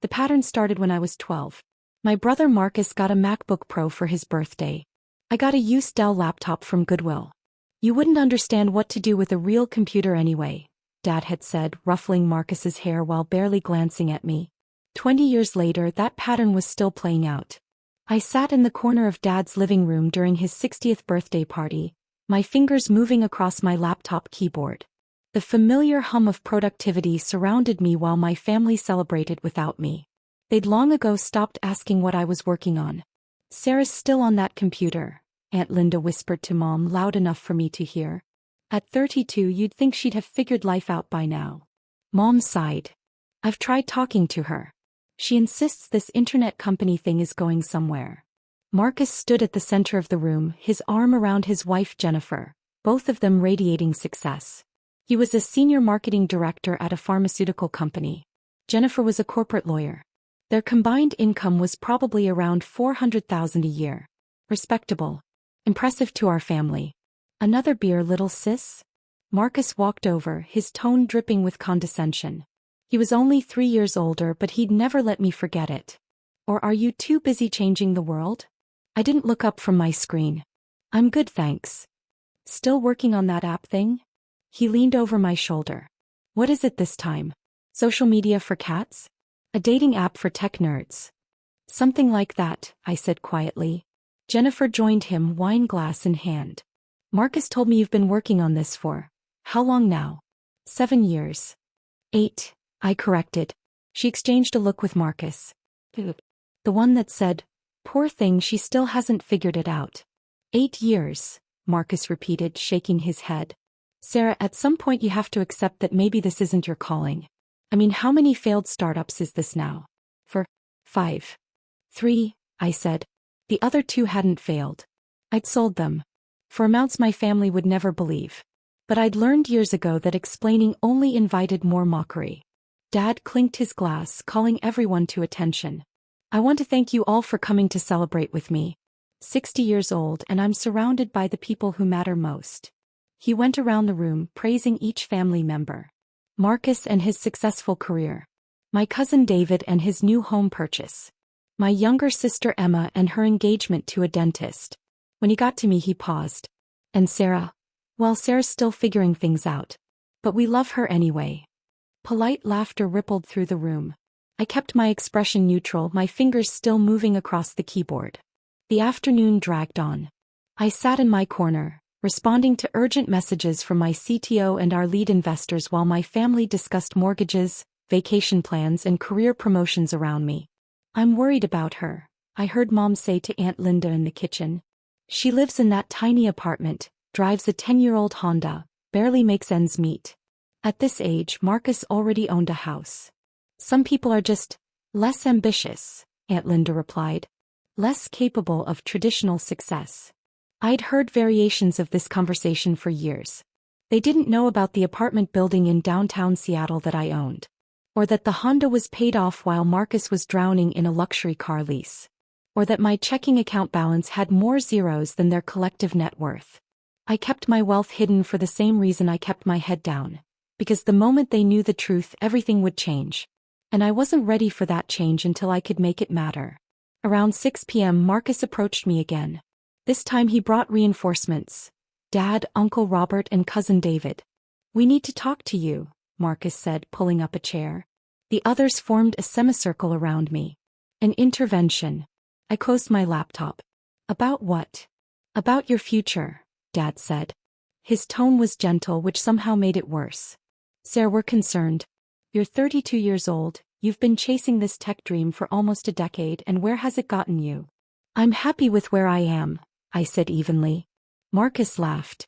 The pattern started when I was 12. My brother Marcus got a MacBook Pro for his birthday. I got a used Dell laptop from Goodwill. You wouldn't understand what to do with a real computer anyway, Dad had said, ruffling Marcus's hair while barely glancing at me. 20 years later, that pattern was still playing out. I sat in the corner of Dad's living room during his 60th birthday party, my fingers moving across my laptop keyboard. The familiar hum of productivity surrounded me while my family celebrated without me. They'd long ago stopped asking what I was working on. "Sarah's still on that computer," Aunt Linda whispered to Mom loud enough for me to hear. "At 32 you'd think she'd have figured life out by now." Mom sighed. "I've tried talking to her. She insists this internet company thing is going somewhere." Marcus stood at the center of the room, his arm around his wife Jennifer, both of them radiating success. He was a senior marketing director at a pharmaceutical company. Jennifer was a corporate lawyer. Their combined income was probably around $400,000 a year. Respectable. Impressive to our family. "Another beer, little sis?" Marcus walked over, his tone dripping with condescension. He was only 3 years older, but he'd never let me forget it. "Or are you too busy changing the world?" I didn't look up from my screen. "I'm good, thanks." "Still working on that app thing?" He leaned over my shoulder. "What is it this time? Social media for cats? A dating app for tech nerds?" "Something like that," I said quietly. Jennifer joined him, wine glass in hand. "Marcus told me you've been working on this for how long now?" 7 years. 8, I corrected. She exchanged a look with Marcus. The one that said, "Poor thing, she still hasn't figured it out." 8 years, Marcus repeated, shaking his head. "Sarah, at some point you have to accept that maybe this isn't your calling. I mean, how many failed startups is this now?" "For 5. 3, I said. The other 2 hadn't failed. I'd sold them. For amounts my family would never believe. But I'd learned years ago that explaining only invited more mockery. Dad clinked his glass, calling everyone to attention. "I want to thank you all for coming to celebrate with me. 60 years old, and I'm surrounded by the people who matter most." He went around the room, praising each family member. Marcus and his successful career. My cousin David and his new home purchase. My younger sister Emma and her engagement to a dentist. When he got to me, he paused. "And Sarah?" "Well, Sarah's still figuring things out. But we love her anyway." Polite laughter rippled through the room. I kept my expression neutral, my fingers still moving across the keyboard. The afternoon dragged on. I sat in my corner, responding to urgent messages from my CTO and our lead investors while my family discussed mortgages, vacation plans, and career promotions around me. "I'm worried about her," I heard Mom say to Aunt Linda in the kitchen. "She lives in that tiny apartment, drives a 10-year-old Honda, barely makes ends meet." At this age, Marcus already owned a house. "Some people are just less ambitious," Aunt Linda replied. "Less capable of traditional success." I'd heard variations of this conversation for years. They didn't know about the apartment building in downtown Seattle that I owned. Or that the Honda was paid off while Marcus was drowning in a luxury car lease. Or that my checking account balance had more zeros than their collective net worth. I kept my wealth hidden for the same reason I kept my head down. Because the moment they knew the truth, everything would change. And I wasn't ready for that change until I could make it matter. Around 6 p.m. Marcus approached me again. This time he brought reinforcements. Dad, Uncle Robert, and Cousin David. "We need to talk to you," Marcus said, pulling up a chair. The others formed a semicircle around me. "An intervention." I closed my laptop. "About what?" "About your future," Dad said. His tone was gentle, which somehow made it worse. "Sarah, we're concerned. You're 32 years old, you've been chasing this tech dream for almost a decade, and where has it gotten you?" "I'm happy with where I am," I said evenly. Marcus laughed.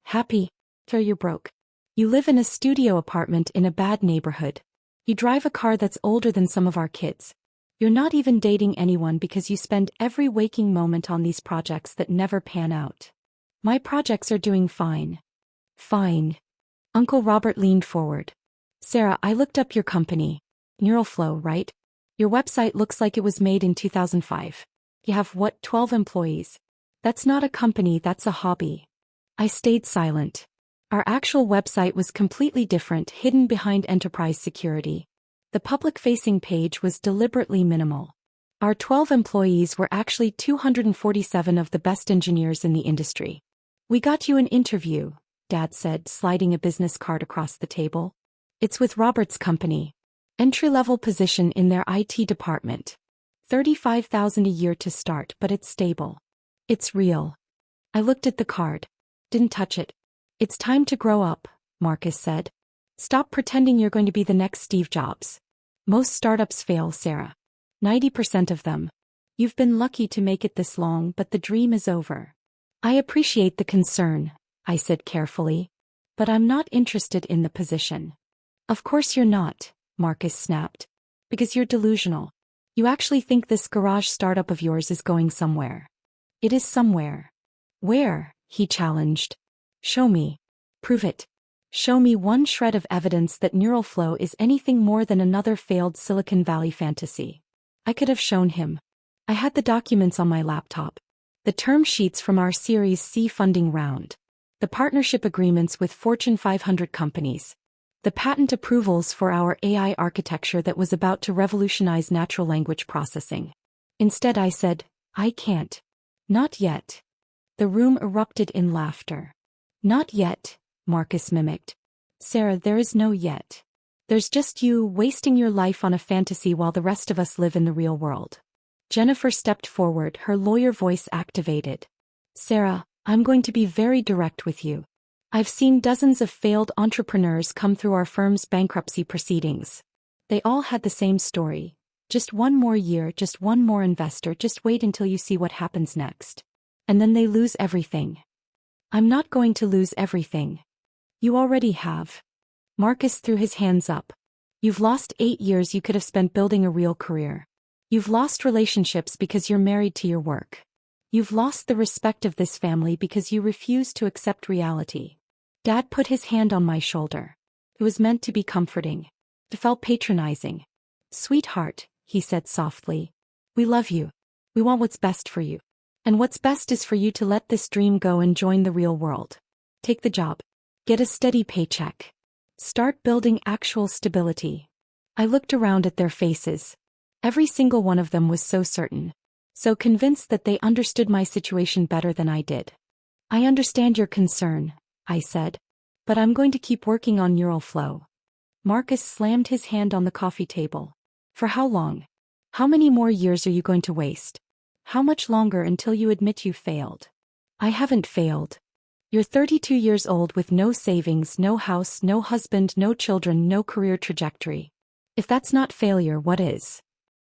"Happy? Sure, you're broke. You live in a studio apartment in a bad neighborhood. You drive a car that's older than some of our kids. You're not even dating anyone because you spend every waking moment on these projects that never pan out." "My projects are doing fine." "Fine." Uncle Robert leaned forward. "Sarah, I looked up your company. Neuralflow, right? Your website looks like it was made in 2005. You have, 12 employees? That's not a company, that's a hobby." I stayed silent. Our actual website was completely different, hidden behind enterprise security. The public-facing page was deliberately minimal. Our 12 employees were actually 247 of the best engineers in the industry. We got you an interview, Dad said, sliding a business card across the table. It's with Robert's company. Entry-level position in their IT department. $35,000 a year to start, but it's stable. It's real. I looked at the card. Didn't touch it. It's time to grow up, Marcus said. Stop pretending you're going to be the next Steve Jobs. Most startups fail, Sarah. 90% of them. You've been lucky to make it this long, but the dream is over. I appreciate the concern, I said carefully. But I'm not interested in the position. Of course you're not, Marcus snapped. Because you're delusional. You actually think this garage startup of yours is going somewhere. It is somewhere. Where? He challenged. Show me. Prove it. Show me one shred of evidence that neural flow is anything more than another failed Silicon Valley fantasy. I could have shown him. I had the documents on my laptop. The term sheets from our Series C funding round. The partnership agreements with Fortune 500 companies. The patent approvals for our AI architecture that was about to revolutionize natural language processing. Instead I said, I can't. Not yet. The room erupted in laughter. Not yet, Marcus mimicked. Sarah, there is no yet. There's just you wasting your life on a fantasy while the rest of us live in the real world. Jennifer stepped forward, her lawyer voice activated. Sarah, I'm going to be very direct with you. I've seen dozens of failed entrepreneurs come through our firm's bankruptcy proceedings. They all had the same story. Just one more year, just one more investor, just wait until you see what happens next. And then they lose everything. I'm not going to lose everything. You already have. Marcus threw his hands up. You've lost 8 years you could have spent building a real career. You've lost relationships because you're married to your work. You've lost the respect of this family because you refuse to accept reality. Dad put his hand on my shoulder. It was meant to be comforting. It felt patronizing. Sweetheart, he said softly. We love you. We want what's best for you. And what's best is for you to let this dream go and join the real world. Take the job. Get a steady paycheck. Start building actual stability. I looked around at their faces. Every single one of them was so certain. So convinced that they understood my situation better than I did. I understand your concern, I said. But I'm going to keep working on neural flow. Marcus slammed his hand on the coffee table. For how long? How many more years are you going to waste? How much longer until you admit you failed? I haven't failed. You're 32 years old with no savings, no house, no husband, no children, no career trajectory. If that's not failure, what is?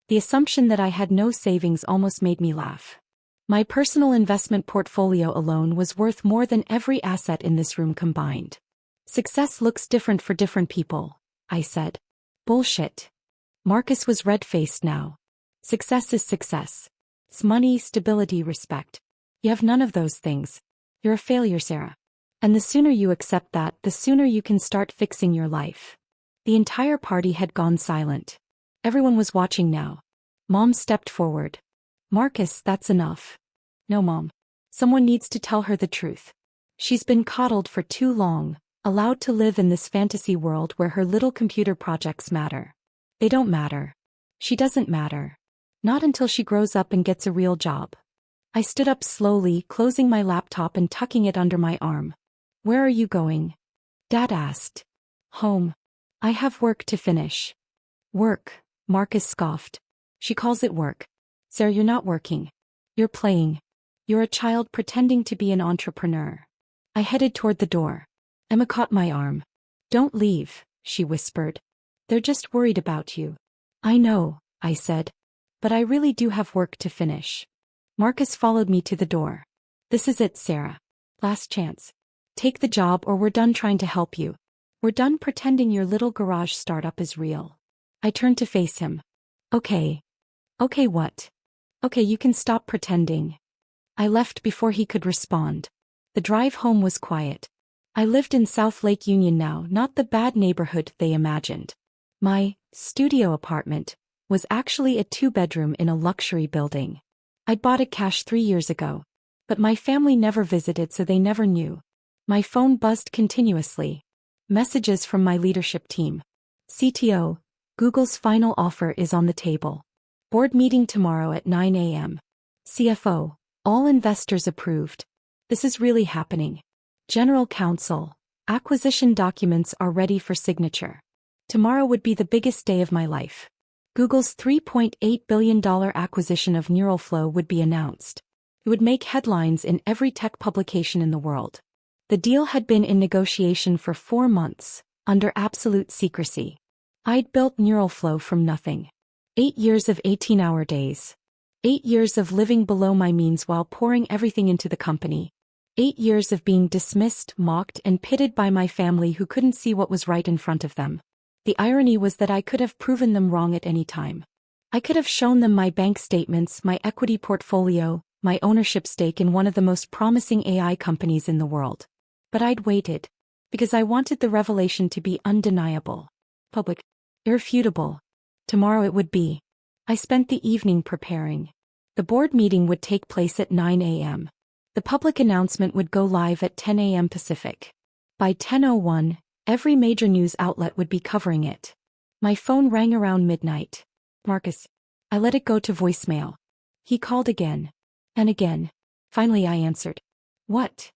The assumption that I had no savings almost made me laugh. My personal investment portfolio alone was worth more than every asset in this room combined. Success looks different for different people, I said. Bullshit. Marcus was red-faced now. Success is success. It's money, stability, respect. You have none of those things. You're a failure, Sarah. And the sooner you accept that, the sooner you can start fixing your life. The entire party had gone silent. Everyone was watching now. Mom stepped forward. Marcus, that's enough. No, Mom. Someone needs to tell her the truth. She's been coddled for too long, allowed to live in this fantasy world where her little computer projects matter. They don't matter. She doesn't matter. Not until she grows up and gets a real job. I stood up slowly, closing my laptop and tucking it under my arm. Where are you going? Dad asked. Home. I have work to finish. Work, Marcus scoffed. She calls it work. Sarah, you're not working. You're playing. You're a child pretending to be an entrepreneur. I headed toward the door. Emma caught my arm. Don't leave, she whispered. They're just worried about you. I know, I said. But I really do have work to finish. Marcus followed me to the door. This is it, Sarah. Last chance. Take the job or we're done trying to help you. We're done pretending your little garage startup is real. I turned to face him. Okay. Okay, what? Okay, you can stop pretending. I left before he could respond. The drive home was quiet. I lived in South Lake Union now, not the bad neighborhood they imagined. My studio apartment was actually a 2-bedroom in a luxury building. I'd bought it cash 3 years ago. But my family never visited, so they never knew. My phone buzzed continuously. Messages from my leadership team. CTO, Google's final offer is on the table. Board meeting tomorrow at 9 a.m. CFO, all investors approved. This is really happening. General Counsel, acquisition documents are ready for signature. Tomorrow would be the biggest day of my life. Google's $3.8 billion acquisition of Neuralflow would be announced. It would make headlines in every tech publication in the world. The deal had been in negotiation for 4 months, under absolute secrecy. I'd built Neuralflow from nothing. 8 years of 18-hour days. 8 years of living below my means while pouring everything into the company. 8 years of being dismissed, mocked, and pitted by my family who couldn't see what was right in front of them. The irony was that I could have proven them wrong at any time. I could have shown them my bank statements, my equity portfolio, my ownership stake in one of the most promising AI companies in the world. But I'd waited. Because I wanted the revelation to be undeniable. Public. Irrefutable. Tomorrow it would be. I spent the evening preparing. The board meeting would take place at 9 a.m. The public announcement would go live at 10 a.m. Pacific. By 10:01, every major news outlet would be covering it. My phone rang around midnight. Marcus. I let it go to voicemail. He called again. And again. Finally I answered. What?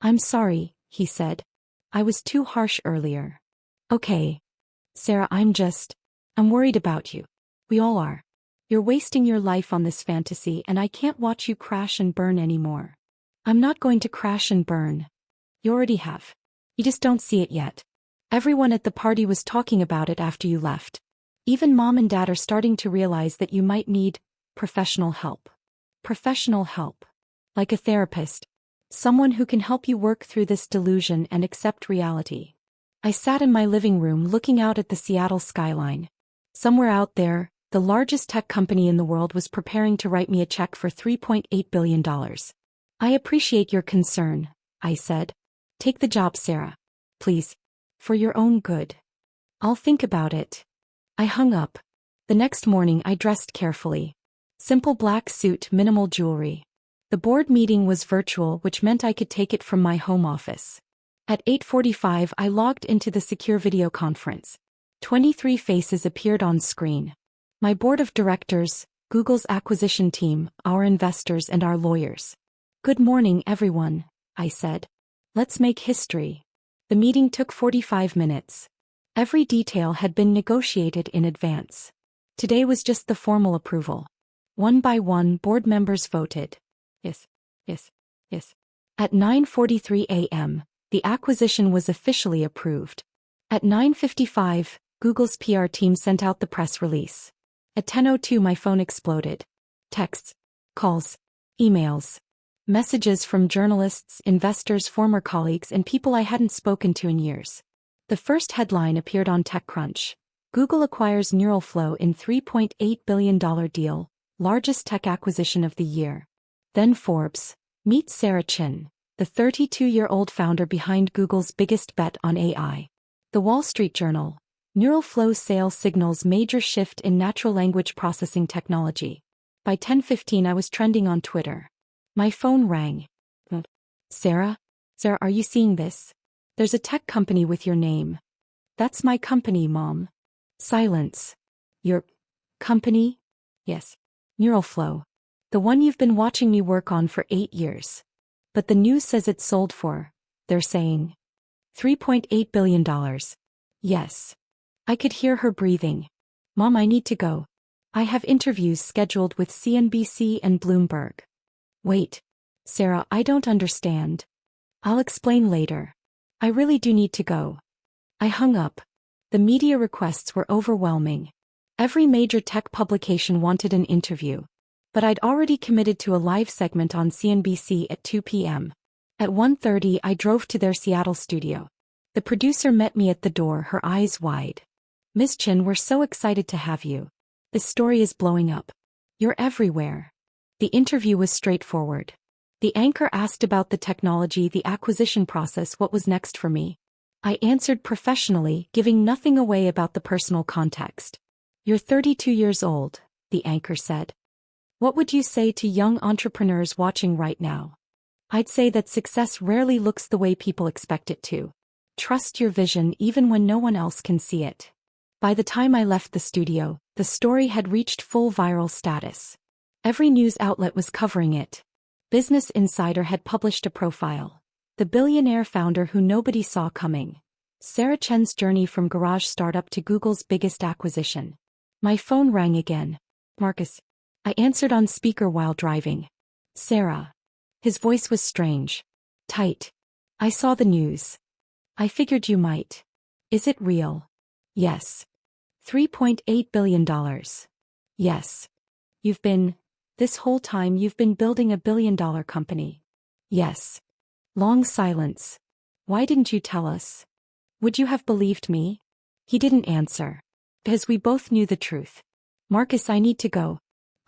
I'm sorry, he said. I was too harsh earlier. Okay. Sarah, I'm worried about you. We all are. You're wasting your life on this fantasy and I can't watch you crash and burn anymore. I'm not going to crash and burn. You already have. You just don't see it yet. Everyone at the party was talking about it after you left. Even mom and dad are starting to realize that you might need professional help. Professional help. Like a therapist. Someone who can help you work through this delusion and accept reality. I sat in my living room looking out at the Seattle skyline. Somewhere out there, the largest tech company in the world was preparing to write me a check for $3.8 billion. I appreciate your concern, I said. Take the job, Sarah. Please. For your own good. I'll think about it. I hung up. The next morning I dressed carefully. Simple black suit, minimal jewelry. The board meeting was virtual, which meant I could take it from my home office. At 8:45 I logged into the secure video conference. 23 faces appeared on screen. My board of directors, Google's acquisition team, our investors and our lawyers. Good morning, everyone, I said. Let's make history. The meeting took 45 minutes. Every detail had been negotiated in advance. Today was just the formal approval. One by one, board members voted. Yes, yes, yes. At 9:43 a.m., the acquisition was officially approved. At 9:55, Google's PR team sent out the press release. At 10:02 my phone exploded. Texts, calls, emails. Messages from journalists, investors, former colleagues, and people I hadn't spoken to in years. The first headline appeared on TechCrunch. Google acquires Neuralflow in $3.8 billion deal, largest tech acquisition of the year. Then Forbes. Meet Sarah Chin, the 32-year-old founder behind Google's biggest bet on AI. The Wall Street Journal. Neuralflow sales signals major shift in natural language processing technology. By 10:15 I was trending on Twitter. My phone rang. Sarah? Sarah, are you seeing this? There's a tech company with your name. That's my company, Mom. Silence. Your company? Yes. Neuralflow. The one you've been watching me work on for 8 years. But the news says it's sold for, they're saying, $3.8 billion. Yes. I could hear her breathing. Mom, I need to go. I have interviews scheduled with CNBC and Bloomberg. Wait. Sarah, I don't understand. I'll explain later. I really do need to go. I hung up. The media requests were overwhelming. Every major tech publication wanted an interview. But I'd already committed to a live segment on CNBC at 2 p.m. At 1:30 I drove to their Seattle studio. The producer met me at the door, her eyes wide. Ms. Chin, we're so excited to have you. This story is blowing up. You're everywhere. The interview was straightforward. The anchor asked about the technology, the acquisition process, what was next for me. I answered professionally, giving nothing away about the personal context. You're 32 years old, the anchor said. What would you say to young entrepreneurs watching right now? I'd say that success rarely looks the way people expect it to. Trust your vision even when no one else can see it. By the time I left the studio, the story had reached full viral status. Every news outlet was covering it. Business Insider had published a profile. The billionaire founder who nobody saw coming. Sarah Chen's journey from garage startup to Google's biggest acquisition. My phone rang again. Marcus. I answered on speaker while driving. Sarah. His voice was strange. Tight. I saw the news. I figured you might. Is it real? Yes. $3.8 billion. Yes. This whole time you've been building $1 billion company. Yes. Long silence. Why didn't you tell us? Would you have believed me? He didn't answer. Because we both knew the truth. Marcus, I need to go.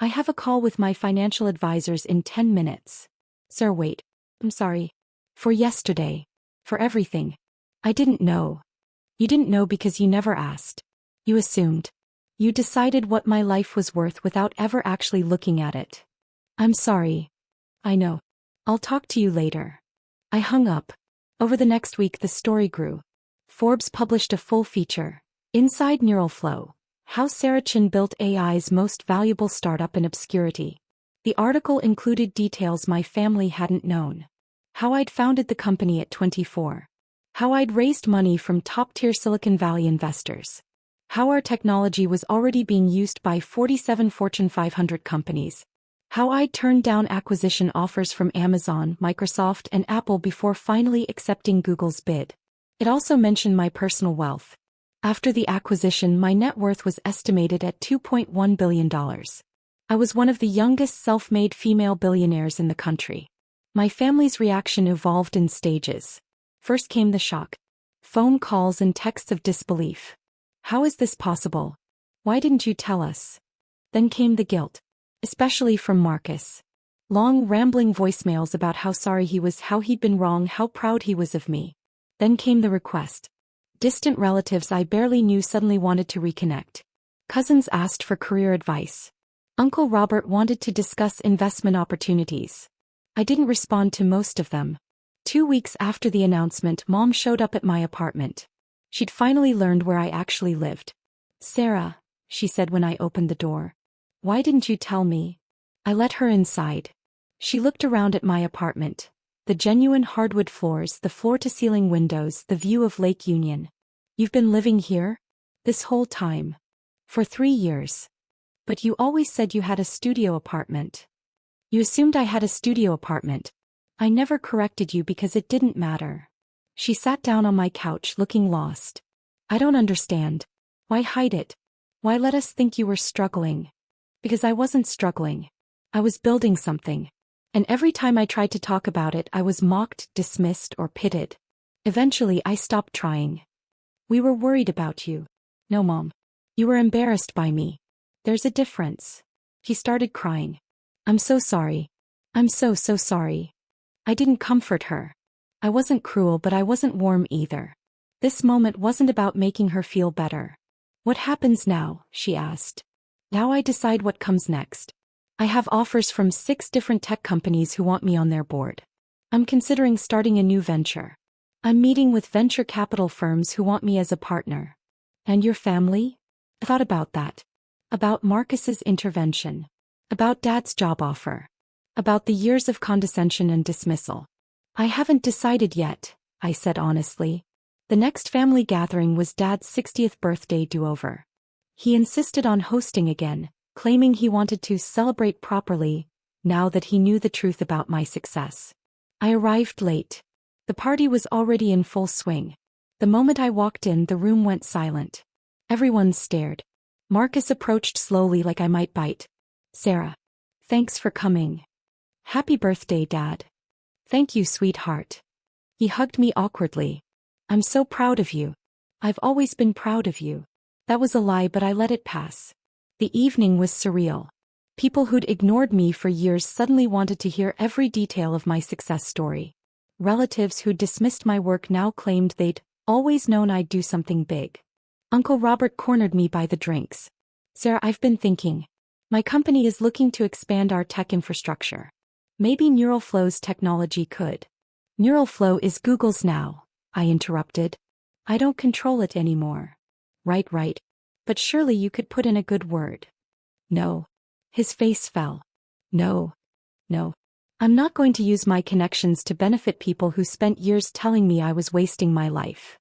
I have a call with my financial advisors in 10 minutes. Sir, wait. I'm sorry. For yesterday. For everything. I didn't know. You didn't know because you never asked. You assumed. You decided what my life was worth without ever actually looking at it. I'm sorry. I know. I'll talk to you later. I hung up. Over the next week the story grew. Forbes published a full feature. Inside Neural Flow. How Sarah Chen built AI's most valuable startup in obscurity. The article included details my family hadn't known. How I'd founded the company at 24. How I'd raised money from top-tier Silicon Valley investors. How our technology was already being used by 47 Fortune 500 companies. How I'd turned down acquisition offers from Amazon, Microsoft, and Apple before finally accepting Google's bid. It also mentioned my personal wealth. After the acquisition, my net worth was estimated at $2.1 billion. I was one of the youngest self-made female billionaires in the country. My family's reaction evolved in stages. First came the shock. Phone calls and texts of disbelief. How is this possible? Why didn't you tell us? Then came the guilt. Especially from Marcus. Long rambling voicemails about how sorry he was, how he'd been wrong, how proud he was of me. Then came the request. Distant relatives I barely knew suddenly wanted to reconnect. Cousins asked for career advice. Uncle Robert wanted to discuss investment opportunities. I didn't respond to most of them. 2 weeks after the announcement, Mom showed up at my apartment. She'd finally learned where I actually lived. Sarah, she said when I opened the door. Why didn't you tell me? I let her inside. She looked around at my apartment. The genuine hardwood floors, the floor-to-ceiling windows, the view of Lake Union. You've been living here? This whole time. For 3 years. But you always said you had a studio apartment. You assumed I had a studio apartment. I never corrected you because it didn't matter. She sat down on my couch looking lost. I don't understand. Why hide it? Why let us think you were struggling? Because I wasn't struggling. I was building something. And every time I tried to talk about it, I was mocked, dismissed, or pitted. Eventually, I stopped trying. We were worried about you. No, Mom. You were embarrassed by me. There's a difference. He started crying. I'm so sorry. I'm so sorry. I didn't comfort her. I wasn't cruel, but I wasn't warm either. This moment wasn't about making her feel better. What happens now? She asked. Now I decide what comes next. I have offers from 6 different tech companies who want me on their board. I'm considering starting a new venture. I'm meeting with venture capital firms who want me as a partner. And your family? I thought about that. About Marcus's intervention. About Dad's job offer. About the years of condescension and dismissal. I haven't decided yet, I said honestly. The next family gathering was Dad's 60th birthday do-over. He insisted on hosting again, claiming he wanted to celebrate properly, now that he knew the truth about my success. I arrived late. The party was already in full swing. The moment I walked in, the room went silent. Everyone stared. Marcus approached slowly like I might bite. Sarah. Thanks for coming. Happy birthday, Dad. Thank you, sweetheart. He hugged me awkwardly. I'm so proud of you. I've always been proud of you. That was a lie, but I let it pass. The evening was surreal. People who'd ignored me for years suddenly wanted to hear every detail of my success story. Relatives who'd dismissed my work now claimed they'd always known I'd do something big. Uncle Robert cornered me by the drinks. Sarah, I've been thinking. My company is looking to expand our tech infrastructure. Maybe Neural Flow's technology could. Neural Flow is Google's now, I interrupted. I don't control it anymore. Right. But surely you could put in a good word. No. His face fell. No. No. I'm not going to use my connections to benefit people who spent years telling me I was wasting my life.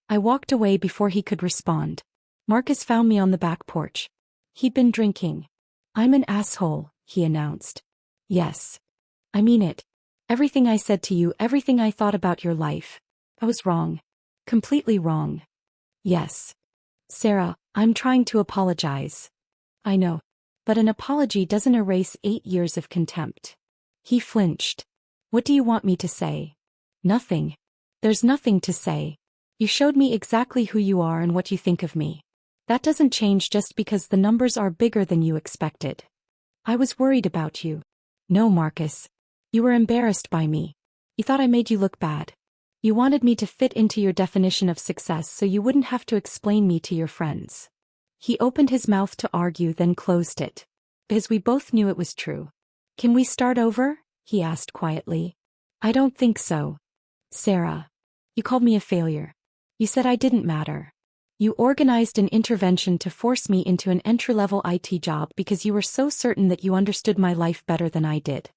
I walked away before he could respond. Marcus found me on the back porch. He'd been drinking. I'm an asshole, he announced. Yes. I mean it. Everything I said to you, everything I thought about your life. I was wrong. Completely wrong. Yes. Sarah, I'm trying to apologize. I know. But an apology doesn't erase 8 years of contempt. He flinched. What do you want me to say? Nothing. There's nothing to say. You showed me exactly who you are and what you think of me. That doesn't change just because the numbers are bigger than you expected. I was worried about you. No, Marcus. You were embarrassed by me. You thought I made you look bad. You wanted me to fit into your definition of success so you wouldn't have to explain me to your friends. He opened his mouth to argue, then closed it. Because we both knew it was true. Can we start over? He asked quietly. I don't think so. Sarah. You called me a failure. You said I didn't matter. You organized an intervention to force me into an entry-level IT job because you were so certain that you understood my life better than I did.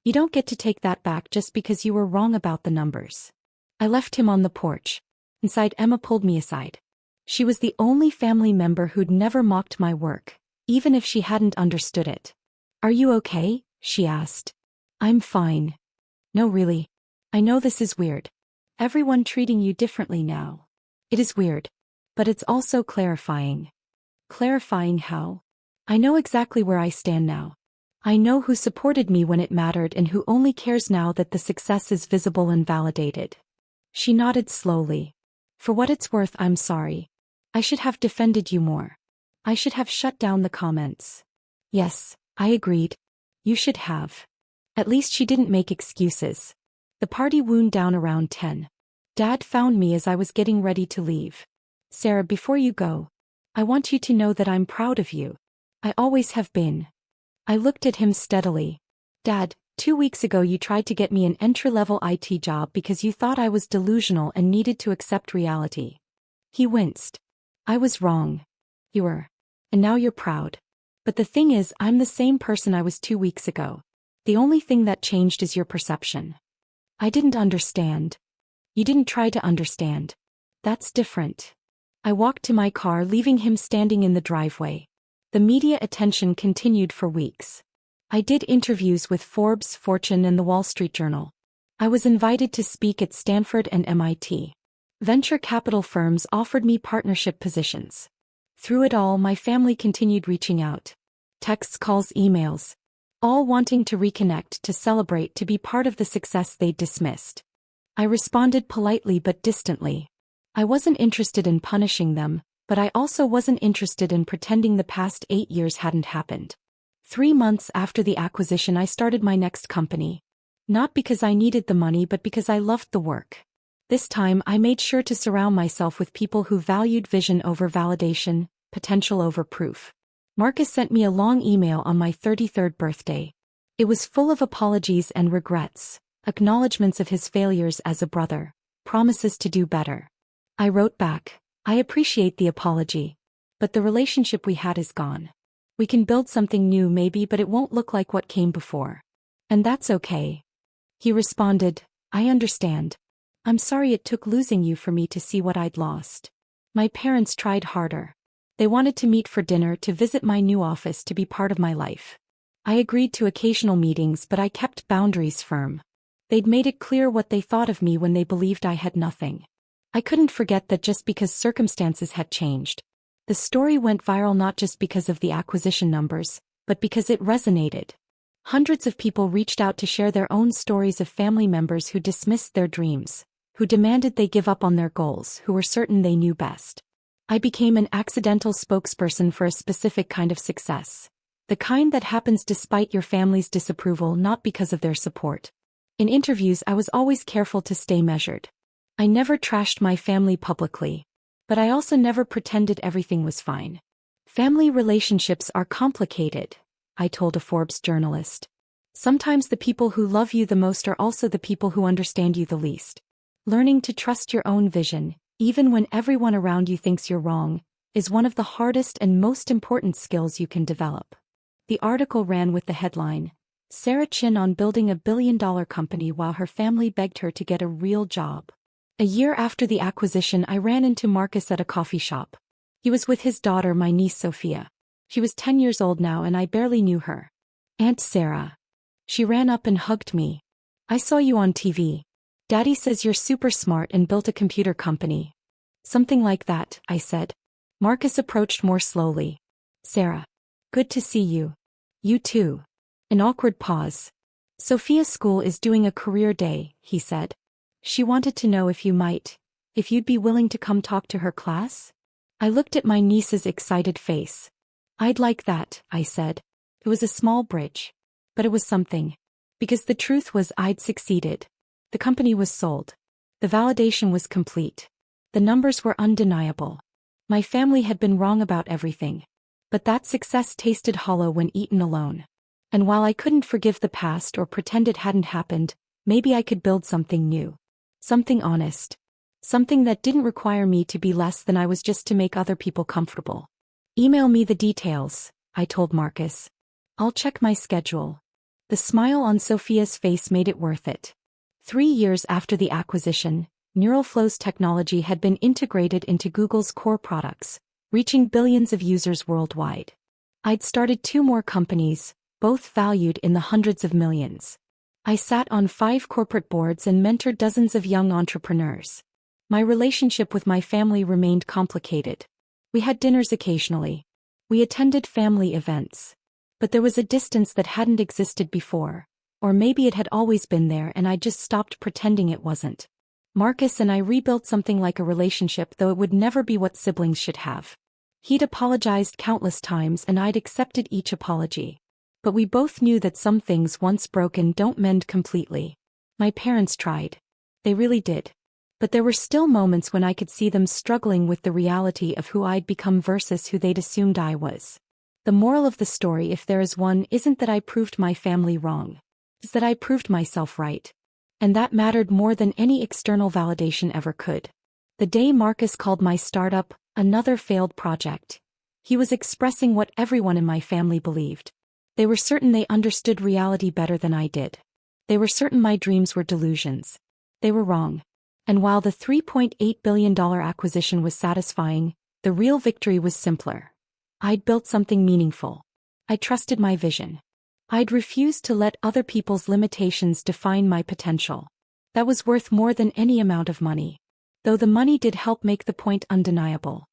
You don't get to take that back just because you were wrong about the numbers. I left him on the porch. Inside, Emma pulled me aside. She was the only family member who'd never mocked my work, even if she hadn't understood it. Are you okay? She asked. I'm fine. No, really. I know this is weird. Everyone treating you differently now. It is weird. But it's also clarifying. Clarifying how? I know exactly where I stand now. I know who supported me when it mattered and who only cares now that the success is visible and validated. She nodded slowly. For what it's worth, I'm sorry. I should have defended you more. I should have shut down the comments. Yes, I agreed. You should have. At least she didn't make excuses. The party wound down around 10. Dad found me as I was getting ready to leave. Sarah, before you go, I want you to know that I'm proud of you. I always have been. I looked at him steadily. Dad, 2 weeks ago you tried to get me an entry-level IT job because you thought I was delusional and needed to accept reality. He winced. I was wrong. You were. And now you're proud. But the thing is, I'm the same person I was 2 weeks ago. The only thing that changed is your perception. I didn't understand. You didn't try to understand. That's different. I walked to my car, leaving him standing in the driveway. The media attention continued for weeks. I did interviews with Forbes, Fortune, and the Wall Street Journal. I was invited to speak at Stanford and MIT. Venture capital firms offered me partnership positions. Through it all, my family continued reaching out. Texts, calls, emails. All wanting to reconnect, to celebrate, to be part of the success they'd dismissed. I responded politely but distantly. I wasn't interested in punishing them, but I also wasn't interested in pretending the past 8 years hadn't happened. 3 months after the acquisition, I started my next company. Not because I needed the money, but because I loved the work. This time, I made sure to surround myself with people who valued vision over validation, potential over proof. Marcus sent me a long email on my 33rd birthday. It was full of apologies and regrets, acknowledgments of his failures as a brother, promises to do better. I wrote back, I appreciate the apology. But the relationship we had is gone. We can build something new maybe, but it won't look like what came before. And that's okay. He responded, I understand. I'm sorry it took losing you for me to see what I'd lost. My parents tried harder. They wanted to meet for dinner, to visit my new office, to be part of my life. I agreed to occasional meetings, but I kept boundaries firm. They'd made it clear what they thought of me when they believed I had nothing. I couldn't forget that just because circumstances had changed. The story went viral not just because of the acquisition numbers, but because it resonated. Hundreds of people reached out to share their own stories of family members who dismissed their dreams, who demanded they give up on their goals, who were certain they knew best. I became an accidental spokesperson for a specific kind of success. The kind that happens despite your family's disapproval, not because of their support. In interviews, I was always careful to stay measured. I never trashed my family publicly. But I also never pretended everything was fine. Family relationships are complicated, I told a Forbes journalist. Sometimes the people who love you the most are also the people who understand you the least. Learning to trust your own vision, even when everyone around you thinks you're wrong, is one of the hardest and most important skills you can develop. The article ran with the headline, Sarah Chin on building a billion-dollar company while her family begged her to get a real job. A year after the acquisition, I ran into Marcus at a coffee shop. He was with his daughter, my niece Sophia. She was 10 years old now and I barely knew her. Aunt Sarah. She ran up and hugged me. I saw you on TV. Daddy says you're super smart and built a computer company. Something like that, I said. Marcus approached more slowly. Sarah. Good to see you. You too. An awkward pause. Sophia's school is doing a career day, he said. She wanted to know if you'd be willing to come talk to her class? I looked at my niece's excited face. I'd like that, I said. It was a small bridge. But it was something. Because the truth was I'd succeeded. The company was sold. The validation was complete. The numbers were undeniable. My family had been wrong about everything. But that success tasted hollow when eaten alone. And while I couldn't forgive the past or pretend it hadn't happened, maybe I could build something new. Something honest. Something that didn't require me to be less than I was just to make other people comfortable. Email me the details, I told Marcus. I'll check my schedule. The smile on Sophia's face made it worth it. 3 years after the acquisition, NeuralFlow's technology had been integrated into Google's core products, reaching billions of users worldwide. I'd started 2 more companies, both valued in the hundreds of millions. I sat on 5 corporate boards and mentored dozens of young entrepreneurs. My relationship with my family remained complicated. We had dinners occasionally. We attended family events. But there was a distance that hadn't existed before, or maybe it had always been there and I just stopped pretending it wasn't. Marcus and I rebuilt something like a relationship, though it would never be what siblings should have. He'd apologized countless times and I'd accepted each apology. But we both knew that some things once broken don't mend completely. My parents tried. They really did. But there were still moments when I could see them struggling with the reality of who I'd become versus who they'd assumed I was. The moral of the story, if there is one, isn't that I proved my family wrong. It's that I proved myself right. And that mattered more than any external validation ever could. The day Marcus called my startup another failed project, he was expressing what everyone in my family believed. They were certain they understood reality better than I did. They were certain my dreams were delusions. They were wrong. And while the $3.8 billion acquisition was satisfying, the real victory was simpler. I'd built something meaningful. I trusted my vision. I'd refused to let other people's limitations define my potential. That was worth more than any amount of money. Though the money did help make the point undeniable.